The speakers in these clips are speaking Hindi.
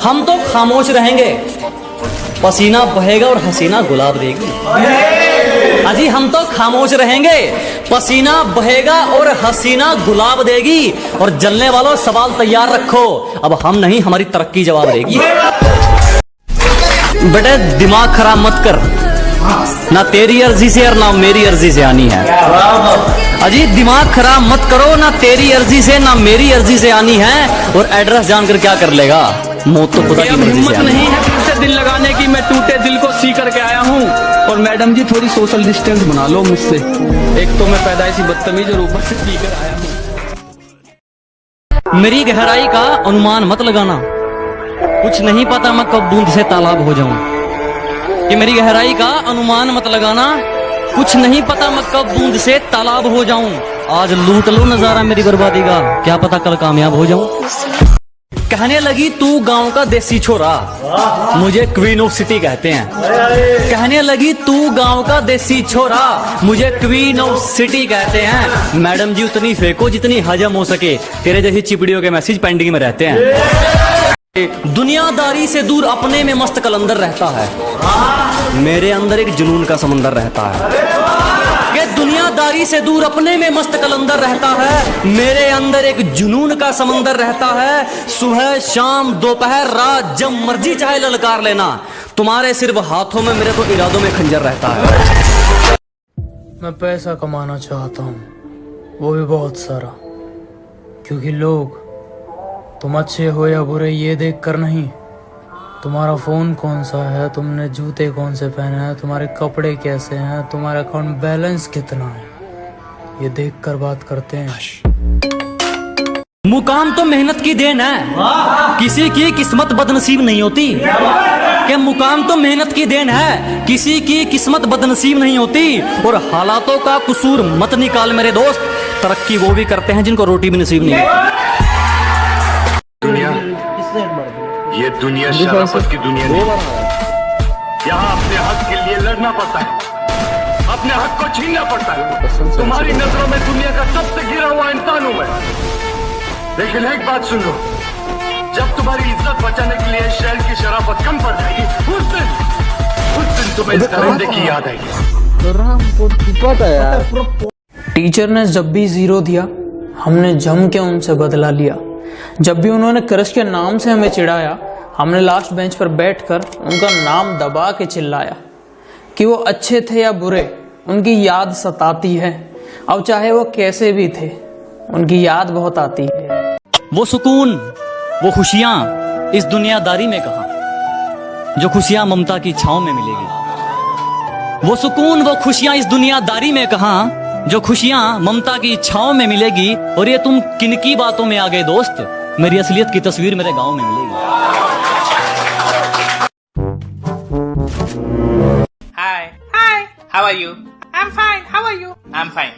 हम तो खामोश रहेंगे, पसीना बहेगा और हसीना गुलाब देगी। अजी हम तो खामोश रहेंगे, पसीना बहेगा और हसीना गुलाब देगी। और जलने वालों सवाल तैयार रखो, अब हम नहीं हमारी तरक्की जवाब देगी। बेटे दिमाग खराब मत कर, ना तेरी अर्जी से और ना मेरी अर्जी से आनी है। अजी दिमाग खराब मत करो, ना तेरी अर्जी से ना मेरी अर्जी से आनी है। और एड्रेस जानकर क्या कर लेगा, मौत तो खुदा की मर्जी से आनी है। नहीं है फिर से दिल लगाने की, मैं टूटे दिल को सी करके आया हूँ। और मैडम जी थोड़ी सोशल डिस्टेंस बना लो मुझसे, एक तो मैं पैदाइशी बदतमीज और ऊपर से पी कर आया हूँ। मेरी गहराई का अनुमान मत लगाना, कुछ नहीं पता मैं कब बूंद से तालाब हो जाऊं। कि मेरी गहराई का अनुमान मत लगाना, कुछ नहीं पता मैं कब बूंद से तालाब हो जाऊं। आज लूट लो नजारा मेरी बर्बादी का, क्या पता कल कामयाब हो जाऊं। कहने लगी तू गांव का देसी छोरा, मुझे क्वीन ऑफ सिटी कहते हैं। कहने लगी तू गांव का देसी छोरा, मुझे क्वीन ऑफ सिटी कहते हैं। मैडम जी उतनी फेंको जितनी हजम हो सके, तेरे जैसी चिपड़ियों के मैसेज पेंडिंग में रहते हैं। दुनियादारी से दूर अपने में मस्त कलंदर रहता है, मेरे अंदर एक जुनून का समंदर रहता है। कि दुनियादारी से दूर अपने में मस्त कलंदर रहता है, मेरे अंदर एक जुनून का समंदर रहता है। सुबह शाम दोपहर रात जब मर्जी चाहे ललकार लेना, तुम्हारे सिर्फ हाथों में मेरे तो इरादों में खंजर रहता है। मैं पैसा कमाना चाहता हूँ, वो भी बहुत सारा, क्योंकि लोग तुम अच्छे हो या बुरे ये देख कर नहीं, तुम्हारा फोन कौन सा है, तुमने जूते कौन से पहने हैं, तुम्हारे कपड़े कैसे हैं, तुम्हारा अकाउंट बैलेंस कितना है, ये देख कर बात करते हैं। मुकाम तो मेहनत की देन है, किसी की किस्मत बदनसीब नहीं होती। कि मुकाम तो मेहनत की देन है, किसी की किस्मत बदनसीब नहीं होती। और हालातों का कसूर मत निकाल मेरे दोस्त, तरक्की वो भी करते हैं जिनको रोटी भी नसीब नहीं होती। ये दुनिया शराफत की दुनिया नहीं है। यहाँ अपने हक के लिए लड़ना पड़ता है, अपने हक को छीनना पड़ता है। तुम्हारी नजरों में दुनिया का सबसे गिरा हुआ इंसान हूं मैं, लेकिन एक बात सुन लो, जब तुम्हारी इज्जत बचाने के लिए शहर की शराफत कम पड़ जाएगी, उस दिन तुम्हें इस दरिंदे की याद आएगी। टीचर ने जब भी 0 दिया, हमने जम के उनसे बदला लिया। जब भी उन्होंने क्रश के नाम से हमें चिढ़ाया, हमने लास्ट बेंच पर बैठकर उनका नाम दबा के चिल्लाया। कि वो अच्छे थे या बुरे, उनकी याद सताती है। अब चाहे वो कैसे भी थे, उनकी याद बहुत आती है। वो सुकून, वो खुशियां इस दुनियादारी में कहां, जो खुशियां ममता की छांव में मिलेगी। वो सुकून, वो खुशियां इस दुनियादारी में कहां, जो खुशियां ममता की छांव में मिलेगी। और ये तुम किनकी बातों में आ गए दोस्त, मेरी असलियत की तस्वीर मेरे गांव में मिलेगी। Hi. Hi. How are you? I'm fine. How are you? I'm fine.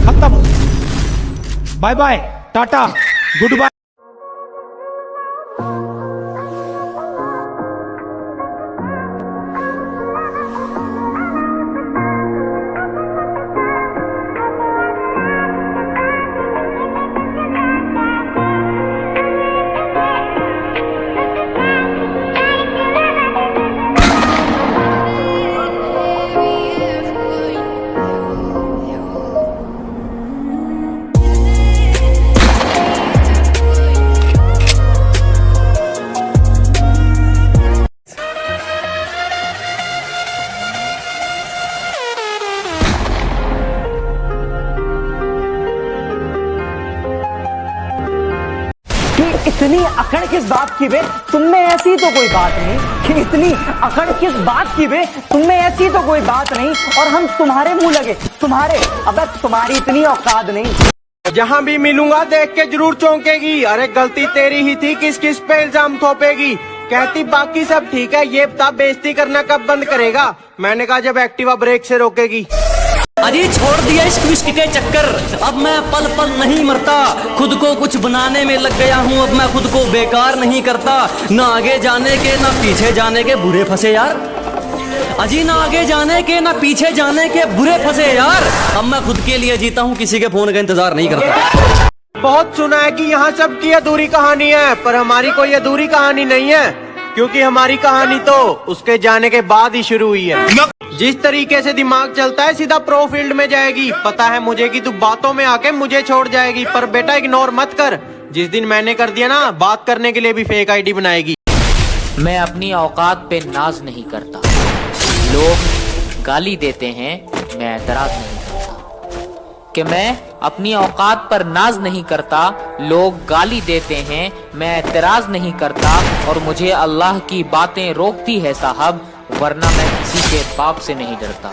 खत्म, bye bye, tata, goodbye. इतनी अकड़ किस बात की बे, तुम में ऐसी तो कोई बात नहीं। कि इतनी अकड़ किस बात की बे, तुम में ऐसी तो कोई बात नहीं। और हम तुम्हारे मुंह लगे, तुम्हारे, अबे तुम्हारी इतनी औकात नहीं। जहाँ भी मिलूंगा देख के जरूर चौंकेगी। अरे गलती तेरी ही थी, किस किस पे इल्जाम थोपेगी। कहती बाकी सब ठीक है, ये बता बेइज्जती करना कब बंद करेगा। मैंने कहा जब एक्टिवा ब्रेक से रोकेगी। अजी छोड़ दिया इस इश्क के चक्कर, अब मैं पल पल नहीं मरता, खुद को कुछ बनाने में लग गया हूँ, अब मैं खुद को बेकार नहीं करता, ना आगे जाने के ना पीछे जाने के बुरे फंसे यार, अजी ना आगे जाने के ना पीछे जाने के बुरे फंसे यार, अब मैं खुद के लिए जीता हूँ, किसी के फोन का इंतजार नहीं करता। बहुत सुना है कि यहाँ सबकी अधूरी कहानी है, पर हमारी कोई अधूरी कहानी नहीं है, क्योंकि हमारी कहानी तो उसके जाने के बाद ही शुरू हुई है। जिस तरीके से दिमाग चलता है सीधा प्रो फील्ड में जाएगी। पता है मुझे कि तू बातों में आके मुझे छोड़ जाएगी, पर बेटा इग्नोर मत कर, जिस दिन मैंने कर दिया ना, बात करने के लिए भी फेक आईडी बनाएगी। मैं अपनी औकात पे नाज नहीं करता, लोग गाली देते हैं, मैं एतराज नहीं करता। कि मैं अपनी औकात पर नाज नहीं करता, लोग गाली देते हैं, मैं एतराज नहीं करता, और मुझे अल्लाह की बातें रोकती है साहब, वरना मैं किसी के बाप से नहीं डरता।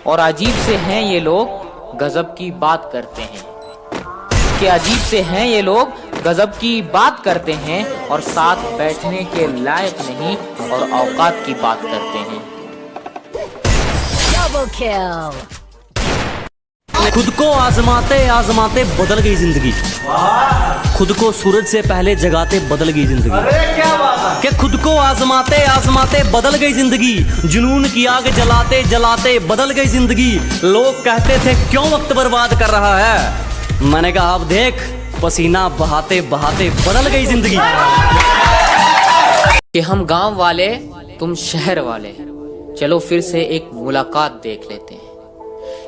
और अजीब से हैं ये लोग, गजब की बात करते हैं, कि अजीब से हैं ये लोग, गजब की बात करते हैं, और साथ बैठने के लायक नहीं, और औकात की बात करते हैं। खुद को आजमाते आजमाते बदल गई जिंदगी, खुद को सूरज से पहले जगाते बदल गई जिंदगी, कि खुद को आजमाते आजमाते बदल गई जिंदगी, जुनून की आग जलाते जलाते बदल गई जिंदगी। लोग कहते थे क्यों वक्त बर्बाद कर रहा है, मैंने कहा अब देख, पसीना बहाते बहाते बदल गई जिंदगी। कि हम गांव वाले तुम शहर वाले, चलो फिर से एक मुलाकात देख लेते हैं।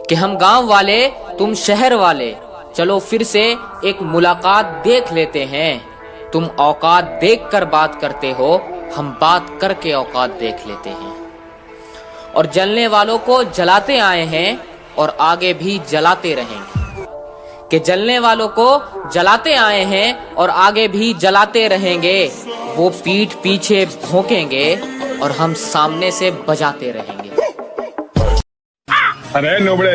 कि हम गांव वाले तुम शहर वाले, चलो फिर से एक मुलाकात देख लेते हैं। तुम औकात देख कर बात करते हो, हम बात करके औकात देख लेते हैं। और जलने वालों को जलाते आए हैं, और आगे भी जलाते रहेंगे। कि जलने वालों को जलाते आए हैं, और आगे भी जलाते रहेंगे। वो पीठ पीछे भौंकेंगे, और हम सामने से बजाते रहेंगे। अरे नोबड़े,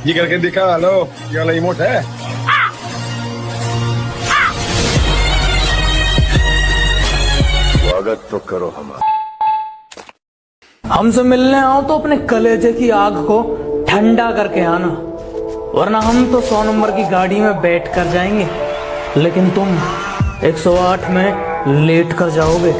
ये करके दिखा, लो ये वाला इमोट है। स्वागत तो करो हमारा। हमसे मिलने आओ तो अपने कलेजे की आग को ठंडा करके आना, वरना हम तो 100 नंबर की गाड़ी में बैठ कर जाएंगे, लेकिन तुम 108 में लेट कर जाओगे।